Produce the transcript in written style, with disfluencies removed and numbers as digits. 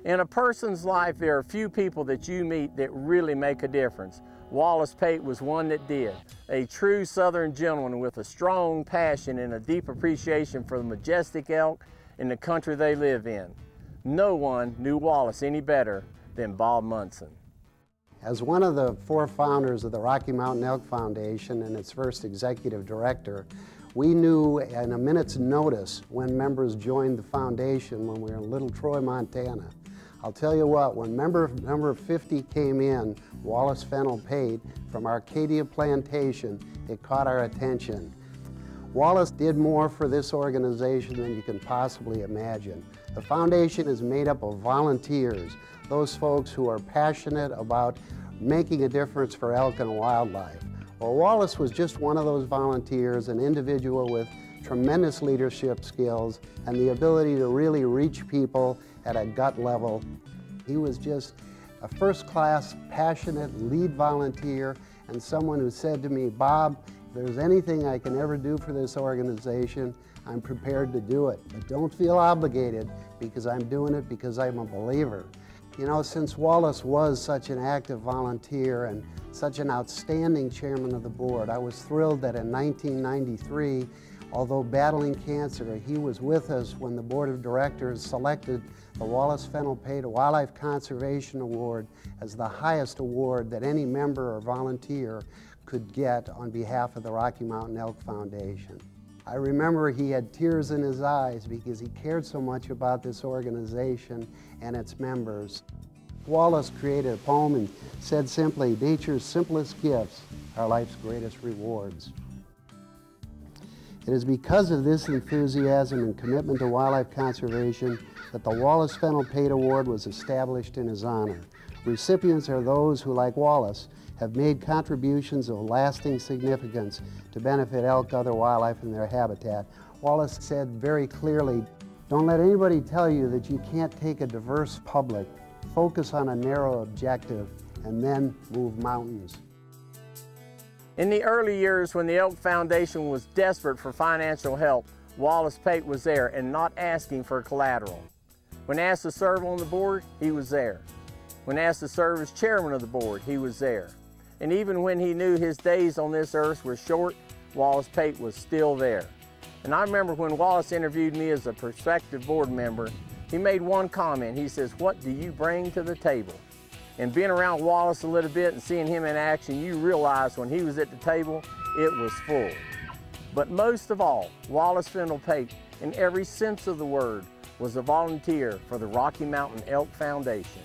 In a person's life, there are few people that you meet that really make a difference. Wallace Pate was one that did. A true Southern gentleman with a strong passion and a deep appreciation for the majestic elk and the country they live in. No one knew Wallace any better than Bob Munson. As one of the 4 founders of the Rocky Mountain Elk Foundation and its first executive director, we knew in a minute's notice when members joined the foundation when we were in Little Troy, Montana. I'll tell you what, when number 50 came in, Wallace Pate from Arcadia Plantation, it caught our attention. Wallace did more for this organization than you can possibly imagine. The foundation is made up of volunteers, those folks who are passionate about making a difference for elk and wildlife. Well, Wallace was just one of those volunteers, an individual with tremendous leadership skills and the ability to really reach people at a gut level. He was just a first-class, passionate lead volunteer and someone who said to me, "Bob, if there's anything I can ever do for this organization, I'm prepared to do it. But don't feel obligated because I'm doing it because I'm a believer." You know, since Wallace was such an active volunteer and such an outstanding chairman of the board, I was thrilled that in 1993, although battling cancer, he was with us when the board of directors selected the Wallace Pate Wildlife Conservation Award as the highest award that any member or volunteer could get on behalf of the Rocky Mountain Elk Foundation. I remember he had tears in his eyes because he cared so much about this organization and its members. Wallace created a poem and said simply, "Nature's simplest gifts are life's greatest rewards." It is because of this enthusiasm and commitment to wildlife conservation that the Wallace Pate Award was established in his honor. Recipients are those who, like Wallace, have made contributions of lasting significance to benefit elk, other wildlife, and their habitat. Wallace said very clearly, "Don't let anybody tell you that you can't take a diverse public. Focus on a narrow objective and then move mountains." In the early years when the Elk Foundation was desperate for financial help, Wallace Pate was there and not asking for collateral. When asked to serve on the board, he was there. When asked to serve as chairman of the board, he was there. And even when he knew his days on this earth were short, Wallace Pate was still there. And I remember when Wallace interviewed me as a prospective board member, he made one comment. He says, "What do you bring to the table?" And being around Wallace a little bit and seeing him in action, you realize when he was at the table, it was full. But most of all, Wallace Pate, in every sense of the word, was a volunteer for the Rocky Mountain Elk Foundation.